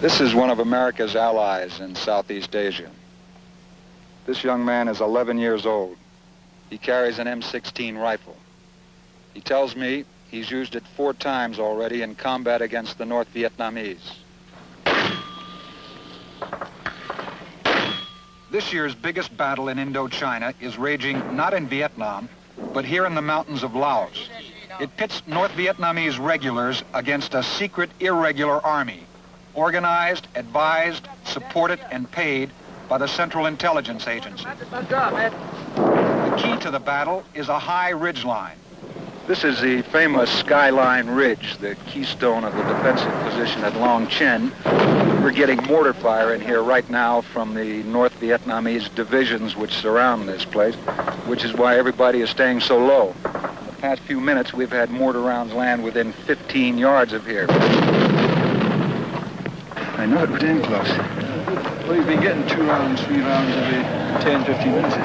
This is one of America's allies in Southeast Asia. This young man is 11 years old. He carries an M16 rifle. He tells me he's used it 4 times already in combat against the North Vietnamese. This year's biggest battle in Indochina is raging not in Vietnam, but here in the mountains of Laos. It pits North Vietnamese regulars against a secret irregular army, organized, advised, supported, and paid by the Central Intelligence Agency. The key to the battle is a high ridge line. This is the famous Skyline Ridge, the keystone of the defensive position at Long Chen. We're getting mortar fire in here right now from the North Vietnamese divisions which surround this place, which is why everybody is staying so low. In the past few minutes, we've had mortar rounds land within 15 yards of here. I know it, we're damn close. Well, you've been getting 2 rounds, 3 rounds every 10, 15 minutes.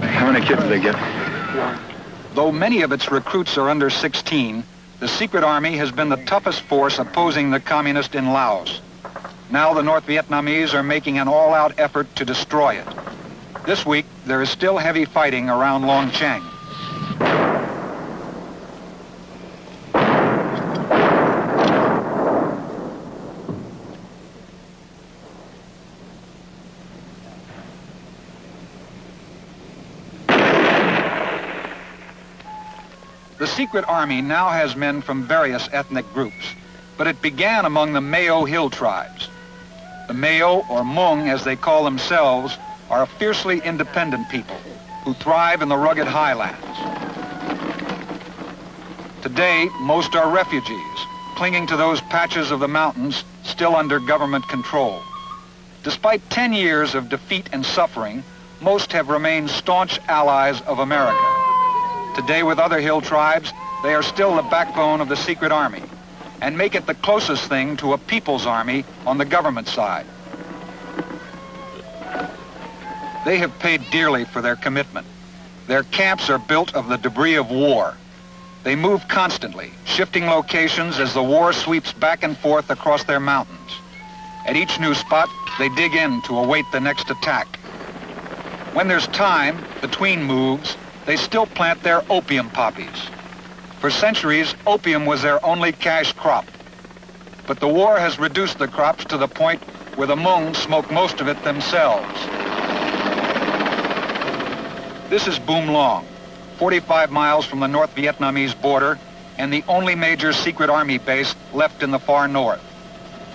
How many kids do they get? Though many of its recruits are under 16, the secret army has been the toughest force opposing the communists in Laos. Now the North Vietnamese are making an all-out effort to destroy it. This week, there is still heavy fighting around Long Chen. The secret army now has men from various ethnic groups, but it began among the Mao hill tribes. The Mao, or Hmong as they call themselves, are a fiercely independent people who thrive in the rugged highlands. Today, most are refugees, clinging to those patches of the mountains still under government control. Despite 10 years of defeat and suffering, most have remained staunch allies of America. Today, with other hill tribes, they are still the backbone of the secret army and make it the closest thing to a people's army on the government side. They have paid dearly for their commitment. Their camps are built of the debris of war. They move constantly, shifting locations as the war sweeps back and forth across their mountains. At each new spot, they dig in to await the next attack. When there's time between moves, they still plant their opium poppies. For centuries, opium was their only cash crop. But the war has reduced the crops to the point where the Hmong smoke most of it themselves. This is Boom Long, 45 miles from the North Vietnamese border and the only major secret army base left in the far north.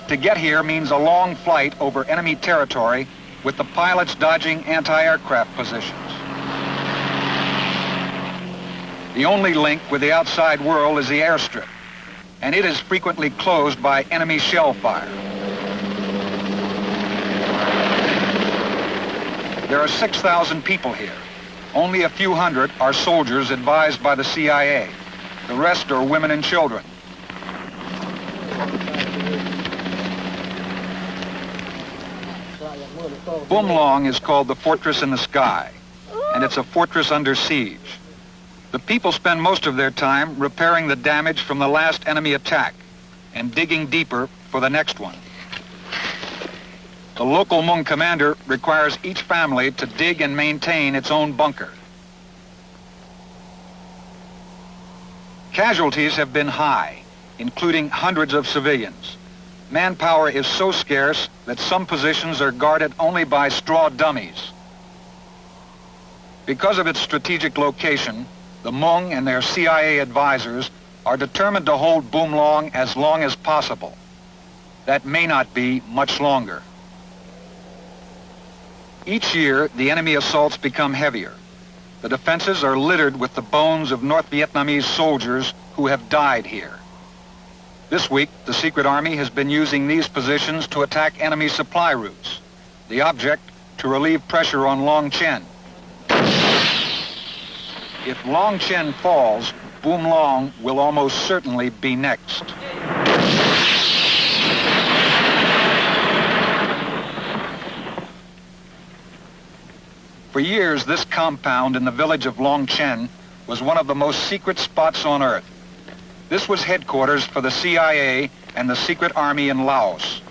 To get here means a long flight over enemy territory with the pilots dodging anti-aircraft positions. The only link with the outside world is the airstrip, and it is frequently closed by enemy shell fire. There are 6,000 people here. Only a few hundred are soldiers advised by the CIA. The rest are women and children. Boom Long is called the fortress in the sky, and it's a fortress under siege. The people spend most of their time repairing the damage from the last enemy attack and digging deeper for the next one. The local Hmong commander requires each family to dig and maintain its own bunker. Casualties have been high, including hundreds of civilians. Manpower is so scarce that some positions are guarded only by straw dummies. Because of its strategic location, the Hmong and their CIA advisors are determined to hold Boom Long as possible. That may not be much longer. Each year, the enemy assaults become heavier. The defenses are littered with the bones of North Vietnamese soldiers who have died here. This week, the Secret Army has been using these positions to attack enemy supply routes. The object, to relieve pressure on Long Chen. If Long Chen falls, Boom Long will almost certainly be next. For years, this compound in the village of Long Chen was one of the most secret spots on Earth. This was headquarters for the CIA and the Secret Army in Laos.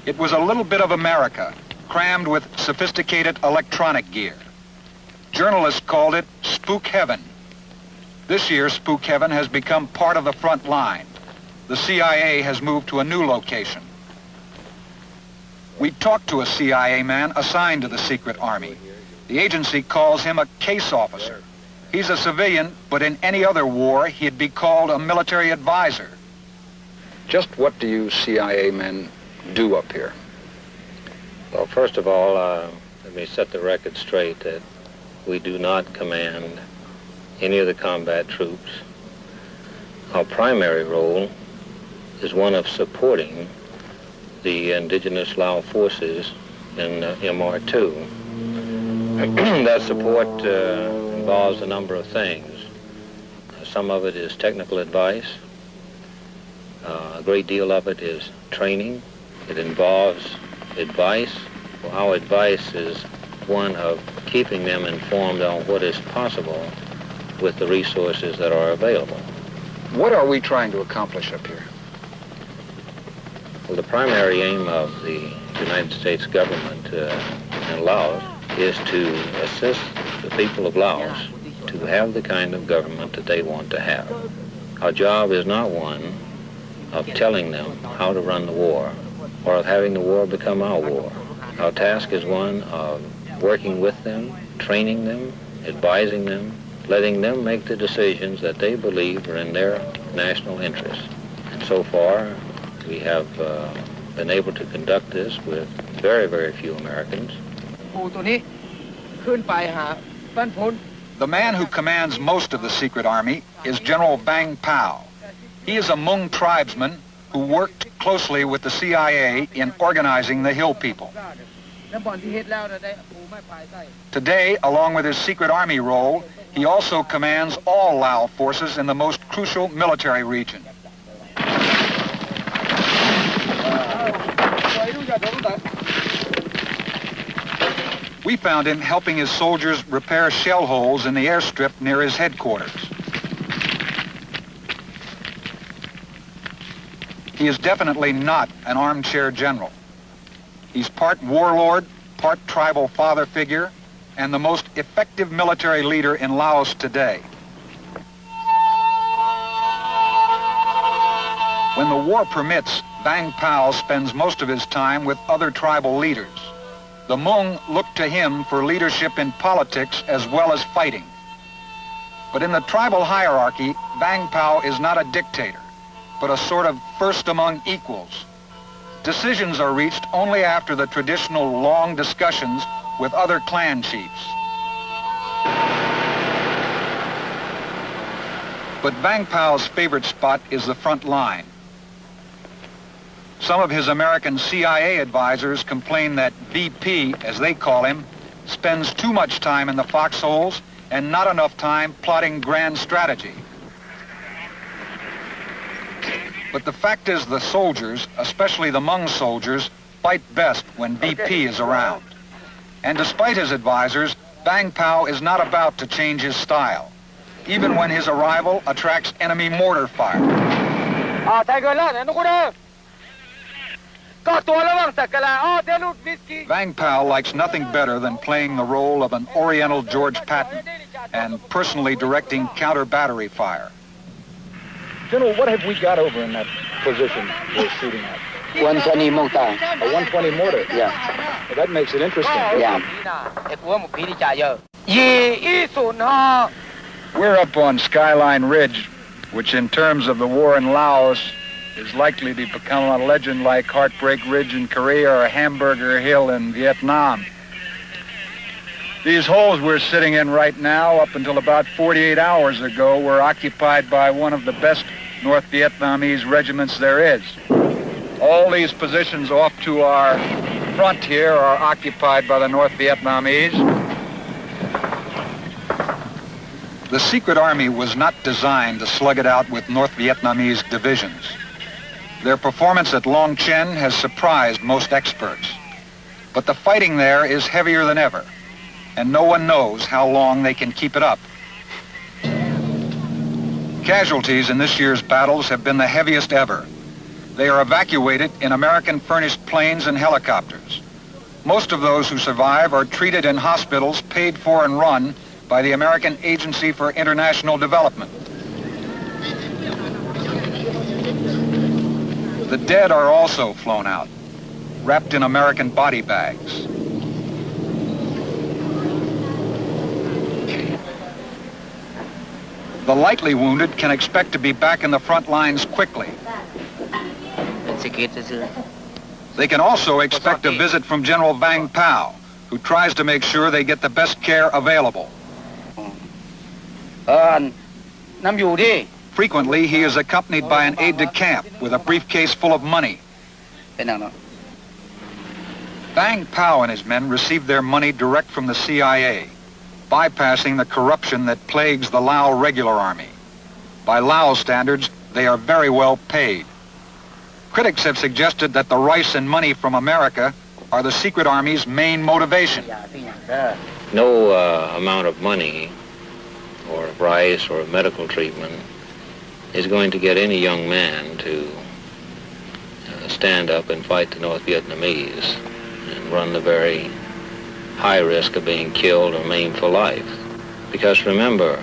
It was a little bit of America, crammed with sophisticated electronic gear. Journalists called it Spook Heaven. This year, Spook Heaven has become part of the front line. The CIA has moved to a new location. We talked to a CIA man assigned to the Secret Army. The agency calls him a case officer. He's a civilian, but in any other war, he'd be called a military advisor. Just what do you CIA men do up here? Well, first of all, let me set the record straight that we do not command any of the combat troops. Our primary role is one of supporting the indigenous Lao forces in MR2. That support involves a number of things. Some of it is technical advice. A great deal of it is training. It involves advice. Well, our advice is one of keeping them informed on what is possible with the resources that are available. What are we trying to accomplish up here? Well, the primary aim of the United States government in Laos is to assist the people of Laos to have the kind of government that they want to have. Our job is not one of telling them how to run the war or of having the war become our war. Our task is one of working with them, training them, advising them, letting them make the decisions that they believe are in their national interest. And so far, we have been able to conduct this with very, very few Americans. The man who commands most of the Secret Army is General Vang Pao. He is a Hmong tribesman who worked closely with the CIA in organizing the Hill people. Today, along with his Secret Army role, he also commands all Lao forces in the most crucial military region. We found him helping his soldiers repair shell holes in the airstrip near his headquarters. He is definitely not an armchair general. He's part warlord, part tribal father figure, and the most effective military leader in Laos today. When the war permits, Vang Pao spends most of his time with other tribal leaders. The Hmong look to him for leadership in politics as well as fighting. But in the tribal hierarchy, Vang Pao is not a dictator, but a sort of first among equals. Decisions are reached only after the traditional long discussions with other clan chiefs. But Vang Pao's favorite spot is the front line. Some of his American CIA advisors complain that VP, as they call him, spends too much time in the foxholes and not enough time plotting grand strategy. But the fact is the soldiers, especially the Hmong soldiers, fight best when VP is around. And despite his advisors, Vang Pao is not about to change his style, even when his arrival attracts enemy mortar fire. Vang Pao likes nothing better than playing the role of an Oriental George Patton and personally directing counter-battery fire. General, what have we got over in that position we're shooting at? 120 mortar. A 120 mortar? Yeah. Well, that makes it interesting. Yeah. We're up on Skyline Ridge, which in terms of the war in Laos is likely to become a legend like Heartbreak Ridge in Korea or Hamburger Hill in Vietnam. These holes we're sitting in right now, up until about 48 hours ago, were occupied by one of the best North Vietnamese regiments there is. All these positions off to our front here are occupied by the North Vietnamese. The secret army was not designed to slug it out with North Vietnamese divisions. Their performance at Long Chen has surprised most experts. But the fighting there is heavier than ever, and no one knows how long they can keep it up. Casualties in this year's battles have been the heaviest ever. They are evacuated in American-furnished planes and helicopters. Most of those who survive are treated in hospitals paid for and run by the American Agency for International Development. The dead are also flown out, wrapped in American body bags. The lightly wounded can expect to be back in the front lines quickly. They can also expect a visit from General Vang Pao, who tries to make sure they get the best care available. Frequently, he is accompanied by an aide-de-camp with a briefcase full of money. Vang Pao and his men received their money direct from the CIA, bypassing the corruption that plagues the Lao regular army. By Lao standards, they are very well paid. Critics have suggested that the rice and money from America are the secret army's main motivation. No amount of money or rice or medical treatment is going to get any young man to stand up and fight the North Vietnamese and run the very high risk of being killed or maimed for life. Because remember,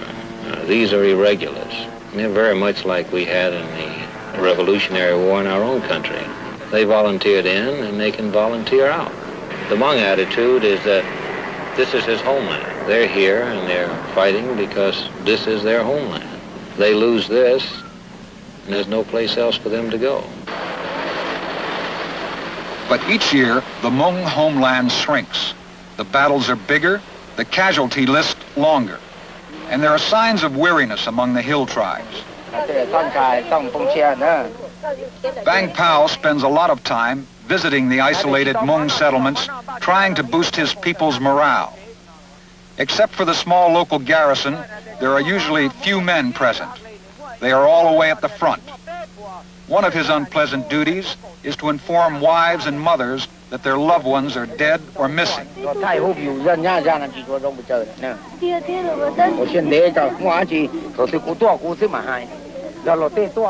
these are irregulars. They're very much like we had in the Revolutionary War in our own country. They volunteered in and they can volunteer out. The Hmong attitude is that this is his homeland. They're here and they're fighting because this is their homeland. They lose this and there's no place else for them to go. But each year, the Hmong homeland shrinks. The battles are bigger, the casualty list longer, and there are signs of weariness among the hill tribes. Vang Pao spends a lot of time visiting the isolated Hmong settlements, trying to boost his people's morale. Except for the small local garrison, there are usually few men present. They are all away at the front. One of his unpleasant duties is to inform wives and mothers that their loved ones are dead or missing.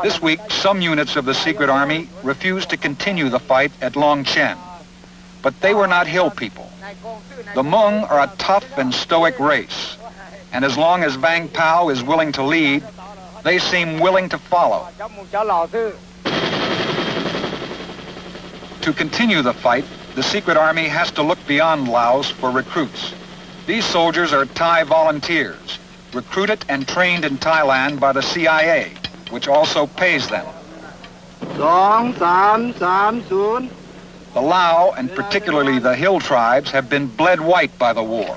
This week, some units of the secret army refused to continue the fight at Long Chen. But they were not hill people. The Hmong are a tough and stoic race, and as long as Vang Pao is willing to lead, they seem willing to follow. To continue the fight, the secret army has to look beyond Laos for recruits. These soldiers are Thai volunteers, recruited and trained in Thailand by the CIA, which also pays them. The Lao, and particularly the hill tribes, have been bled white by the war.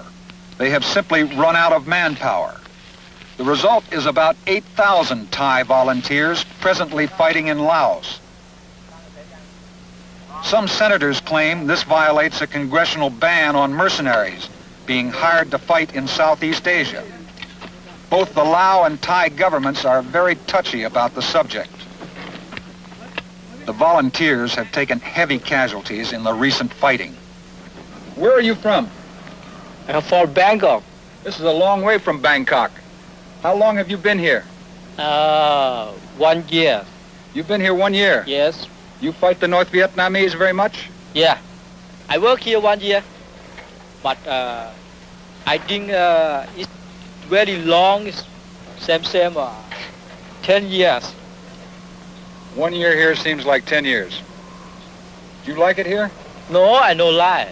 They have simply run out of manpower. The result is about 8,000 Thai volunteers presently fighting in Laos. Some senators claim this violates a congressional ban on mercenaries being hired to fight in Southeast Asia. Both the Lao and Thai governments are very touchy about the subject. The volunteers have taken heavy casualties in the recent fighting. Where are you from? I'm from Bangkok. This is a long way from Bangkok. How long have you been here? 1 year. You've been here 1 year? Yes. You fight the North Vietnamese very much? Yeah. I work here 1 year, but I think it's very long. It's same 10 years. 1 year here seems like 10 years. Do you like it here? No, I don't lie.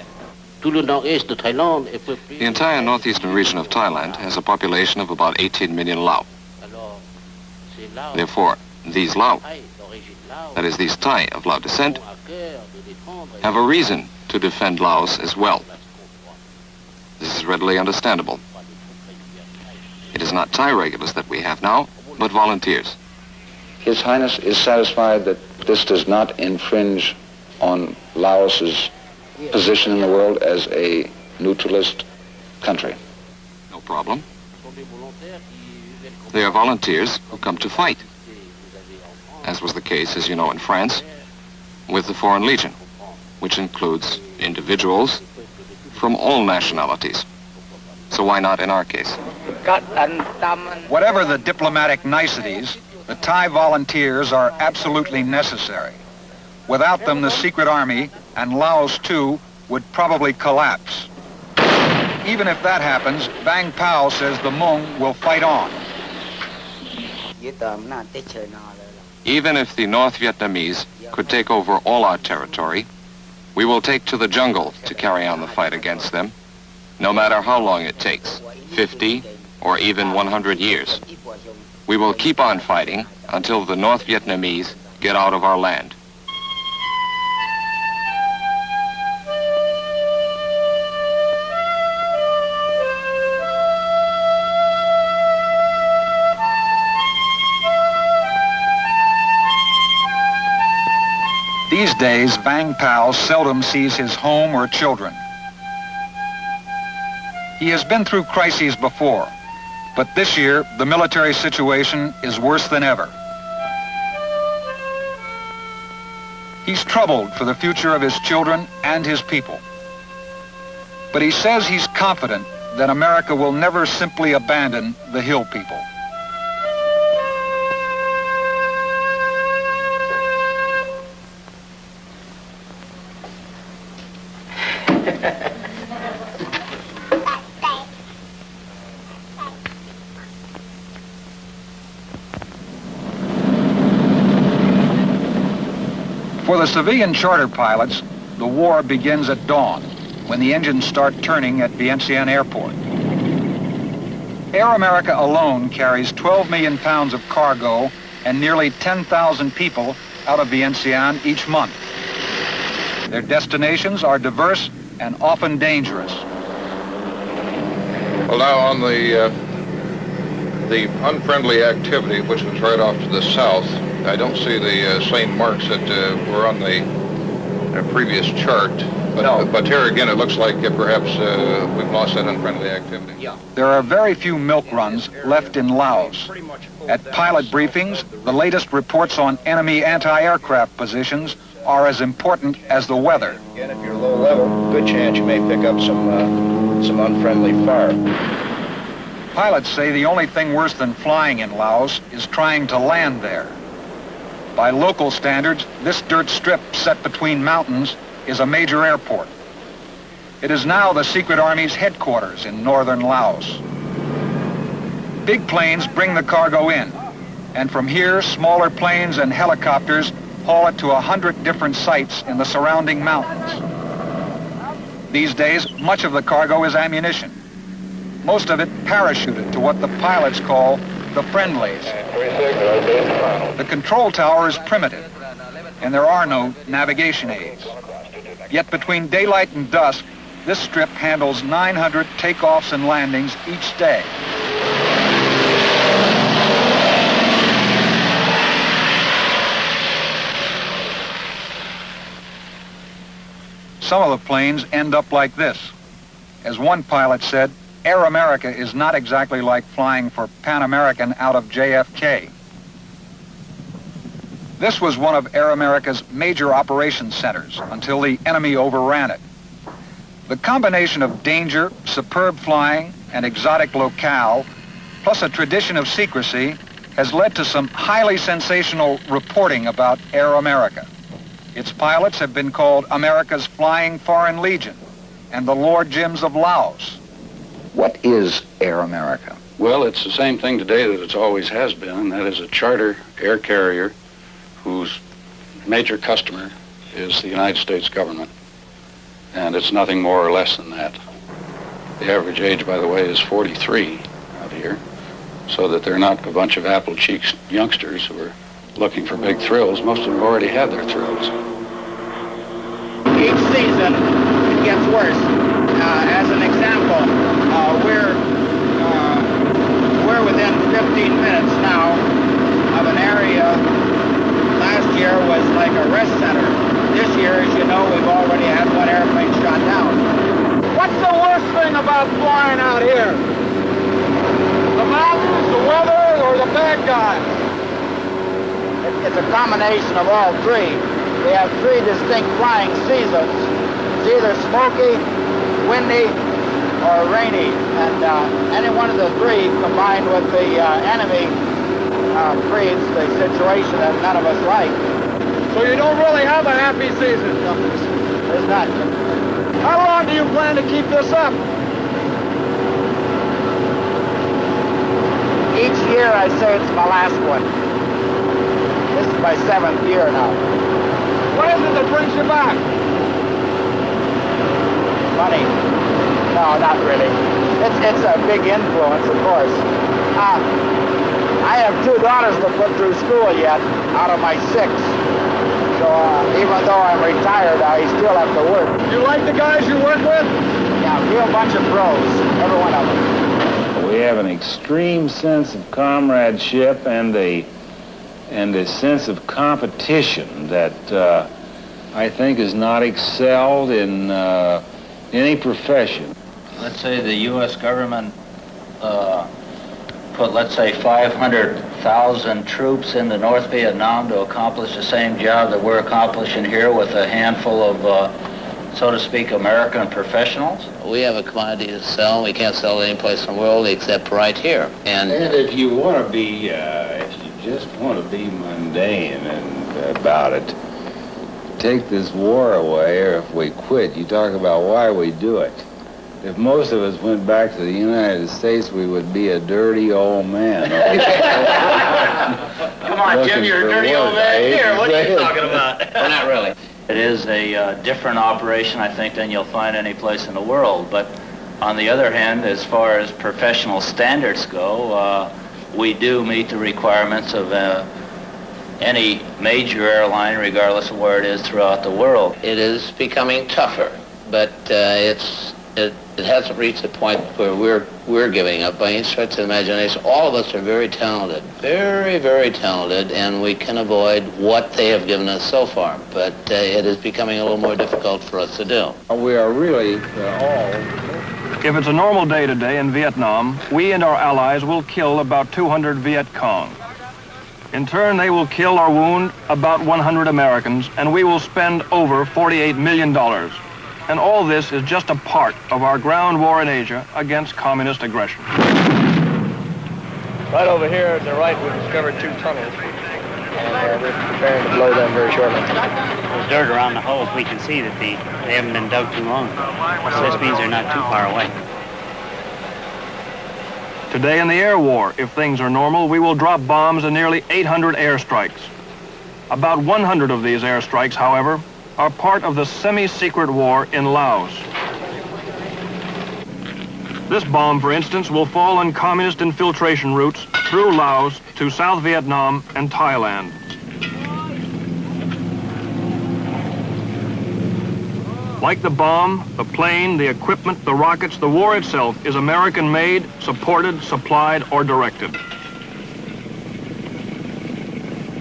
The entire northeastern region of Thailand has a population of about 18 million Lao. Therefore, these Lao, that is, these Thai of Lao descent, have a reason to defend Laos as well. This is is readily understandable. It is not Thai regulars that we have now, but volunteers. His Highness is satisfied that this does not infringe on Laos's position in the world as a neutralist country. No problem. They are volunteers who come to fight, as was the case, as you know, in France, with the Foreign Legion, which includes individuals from all nationalities. So why not in our case? Whatever the diplomatic niceties, the Thai volunteers are absolutely necessary. Without them, the secret army, and Laos too, would probably collapse. Even if that happens, Bang Pao says the Hmong will fight on. Even if the North Vietnamese could take over all our territory, we will take to the jungle to carry on the fight against them, no matter how long it takes, 50 or even 100 years. We will keep on fighting until the North Vietnamese get out of our land. These days, Bang Pao seldom sees his home or children. He has been through crises before, but this year, the military situation is worse than ever. He's troubled for the future of his children and his people. But he says he's confident that America will never simply abandon the Hill people. For the civilian charter pilots, the war begins at dawn, when the engines start turning at Vientiane Airport. Air America alone carries 12 million pounds of cargo and nearly 10,000 people out of Vientiane each month. Their destinations are diverse and often dangerous. Well, now on the unfriendly activity, which was right off to the south, I don't see the same marks that were on the previous chart. But, No. But here again, it looks like perhaps we've lost that unfriendly activity. Yeah. There are very few milk runs left in Laos. At pilot briefings, the latest reports on enemy anti-aircraft positions are as important as the weather. Again, if you're low level, good chance you may pick up some unfriendly fire. Pilots say the only thing worse than flying in Laos is trying to land there. By local standards, this dirt strip set between mountains is a major airport. It is now the Secret Army's headquarters in northern Laos. Big planes bring the cargo in, and from here, smaller planes and helicopters haul it to 100 different sites in the surrounding mountains. These days, much of the cargo is ammunition. Most of it parachuted to what the pilots call the friendlies. The control tower is primitive, and there are no navigation aids. Yet between daylight and dusk, this strip handles 900 takeoffs and landings each day. Some of the planes end up like this. As one pilot said, Air America is not exactly like flying for Pan American out of JFK. This was one of Air America's major operations centers until the enemy overran it. The combination of danger, superb flying, and exotic locale, plus a tradition of secrecy, has led to some highly sensational reporting about Air America. Its pilots have been called America's Flying Foreign Legion and the Lord Jims of Laos. What is Air America? Well, it's the same thing today that it always has been, and that is a charter air carrier whose major customer is the United States government. And it's nothing more or less than that. The average age, by the way, is 43 out here, so that they're not a bunch of apple-cheeked youngsters who are looking for big thrills. Most of them have already had their thrills. Each season, it gets worse. as an example, we're within 15 minutes now of an area last year was like a rest center. This year, as you know, we've already had one airplane shot down. What's the worst thing about flying out here? The mountains, the weather, or the bad guys? It's a combination of all three. We have three distinct flying seasons. It's either smoky, windy, or rainy. And any one of the three combined with the enemy creates the situation that none of us like. So you don't really have a happy season? No, there's not. How long do you plan to keep this up? Each year I say it's my last one. This is my 7th year now. What is it that brings you back? Money. No, not really. It's a big influence, of course. I have 2 daughters to put through school yet, out of my 6. So even though I'm retired, I still have to work. You like the guys you work with? Yeah, a real bunch of pros, every one of them. We have an extreme sense of comradeship and a sense of competition that I think is not excelled in any profession. Let's say the U.S. government put, let's say, 500,000 troops into North Vietnam to accomplish the same job that we're accomplishing here with a handful of, so to speak, American professionals. We have a commodity to sell. We can't sell it any place in the world except right here. And if you want to be, if you just want to be mundane and about it, take this war away, or if we quit, you talk about why we do it. If most of us went back to the United States, we would be a dirty old man. Come on, Jim, you're a dirty old man here. What are you talking about? Well, not really. It is a different operation, I think, than you'll find any place in the world. But on the other hand, as far as professional standards go, we do meet the requirements of any major airline, regardless of where it is throughout the world. It is becoming tougher, but it hasn't reached the point where we're giving up by any stretch of the imagination. All of us are very talented, very, very talented, and we can avoid what they have given us so far. But it is becoming a little more difficult for us to do. We are really all... If it's a normal day today in Vietnam, we and our allies will kill about 200 Viet Cong. In turn, they will kill or wound about 100 Americans, and we will spend over $48 million. And all this is just a part of our ground war in Asia against communist aggression. Right over here to the right, we discovered 2 tunnels. And we're preparing to blow them very shortly. There's dirt around the holes. We can see that they haven't been dug too long. So this means they're not too far away. Today in the air war, if things are normal, we will drop bombs in nearly 800 airstrikes. About 100 of these airstrikes, however, are part of the semi-secret war in Laos. This bomb, for instance, will fall on communist infiltration routes through Laos to South Vietnam and Thailand. Like the bomb, the plane, the equipment, the rockets, the war itself is American-made, supported, supplied, or directed.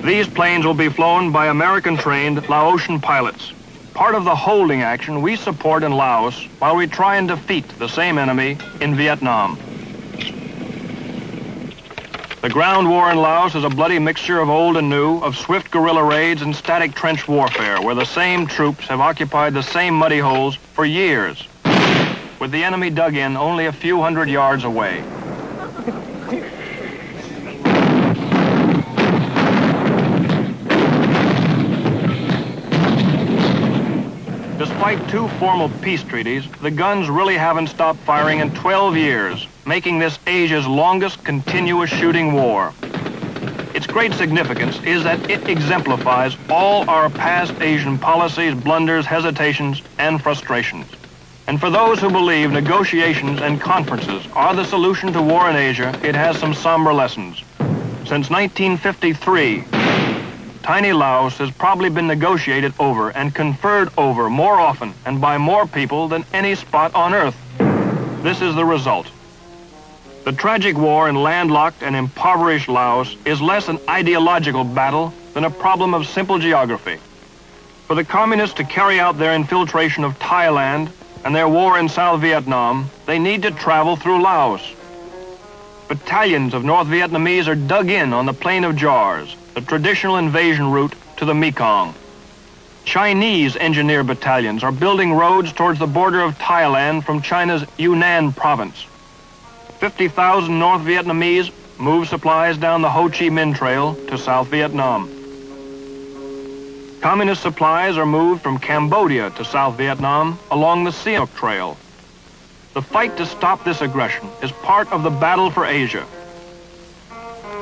These planes will be flown by American-trained Laotian pilots. Part of the holding action we support in Laos while we try and defeat the same enemy in Vietnam. The ground war in Laos is a bloody mixture of old and new, of swift guerrilla raids and static trench warfare, where the same troops have occupied the same muddy holes for years, with the enemy dug in only a few hundred yards away. Despite 2 formal peace treaties, the guns really haven't stopped firing in 12 years, making this Asia's longest continuous shooting war. Its great significance is that it exemplifies all our past Asian policies, blunders, hesitations, and frustrations. And for those who believe negotiations and conferences are the solution to war in Asia, it has some somber lessons. Since 1953, tiny Laos has probably been negotiated over and conferred over more often and by more people than any spot on Earth. This is the result. The tragic war in landlocked and impoverished Laos is less an ideological battle than a problem of simple geography. For the communists to carry out their infiltration of Thailand and their war in South Vietnam, they need to travel through Laos. Battalions of North Vietnamese are dug in on the Plain of Jars, the traditional invasion route to the Mekong. Chinese engineer battalions are building roads towards the border of Thailand from China's Yunnan province. 50,000 North Vietnamese move supplies down the Ho Chi Minh Trail to South Vietnam. Communist supplies are moved from Cambodia to South Vietnam along the Sihanouk Trail. The fight to stop this aggression is part of the battle for Asia.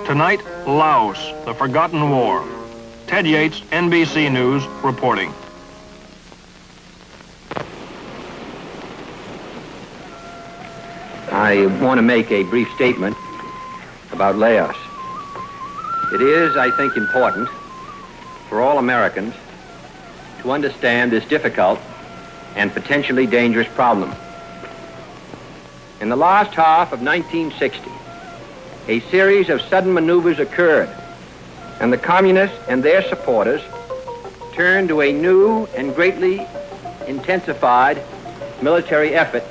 Tonight, Laos, the forgotten war. Ted Yates, NBC News, reporting. I want to make a brief statement about Laos. It is, I think, important for all Americans to understand this difficult and potentially dangerous problem. In the last half of 1960, a series of sudden maneuvers occurred, and the communists and their supporters turned to a new and greatly intensified military effort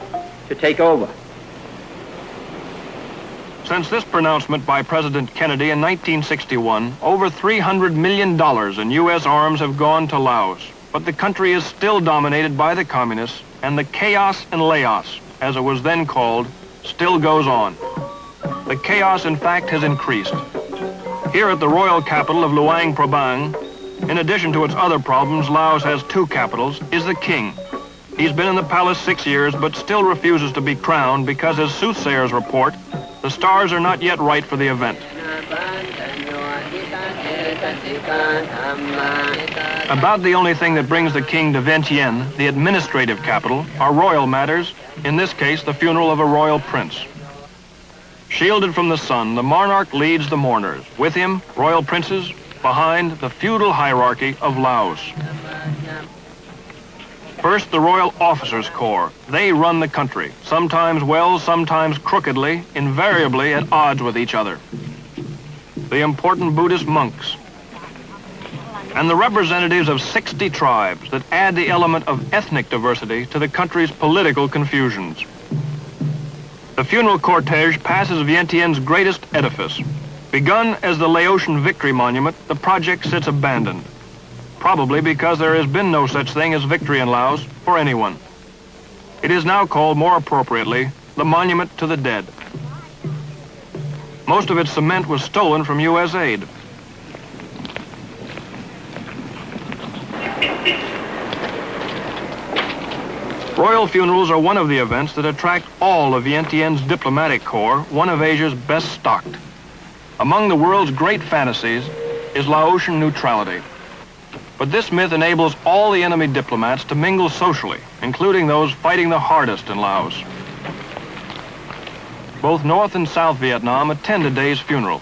to take over. Since this pronouncement by President Kennedy in 1961, over $300 million in U.S. arms have gone to Laos, but the country is still dominated by the communists, and the chaos in Laos, as it was then called, still goes on. The chaos, in fact, has increased. Here at the royal capital of Luang Prabang, in addition to its other problems, Laos has two capitals, is the king. He's been in the palace 6 years, but still refuses to be crowned because, as soothsayers report, the stars are not yet right for the event. About the only thing that brings the king to Vientiane, the administrative capital, are royal matters, in this case, the funeral of a royal prince. Shielded from the sun, the monarch leads the mourners. With him, royal princes, behind the feudal hierarchy of Laos. First, the Royal Officers Corps. They run the country, sometimes well, sometimes crookedly, invariably at odds with each other. The important Buddhist monks. And the representatives of 60 tribes that add the element of ethnic diversity to the country's political confusions. The funeral cortege passes Vientiane's greatest edifice. Begun as the Laotian Victory Monument, the project sits abandoned. Probably because there has been no such thing as victory in Laos for anyone. It is now called, more appropriately, the Monument to the Dead. Most of its cement was stolen from U.S. aid. Royal funerals are one of the events that attract all of Vientiane's diplomatic corps, one of Asia's best stocked. Among the world's great fantasies is Laotian neutrality. But this myth enables all the enemy diplomats to mingle socially, including those fighting the hardest in Laos. Both North and South Vietnam attend a day's funeral.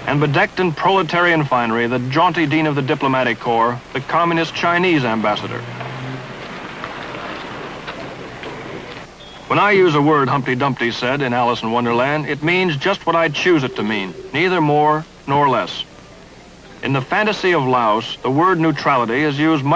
And bedecked in proletarian finery, the jaunty dean of the diplomatic corps, the communist Chinese ambassador. When I use a word, Humpty Dumpty said in Alice in Wonderland, it means just what I choose it to mean, neither more nor less. In the fantasy of Laos, the word neutrality is used much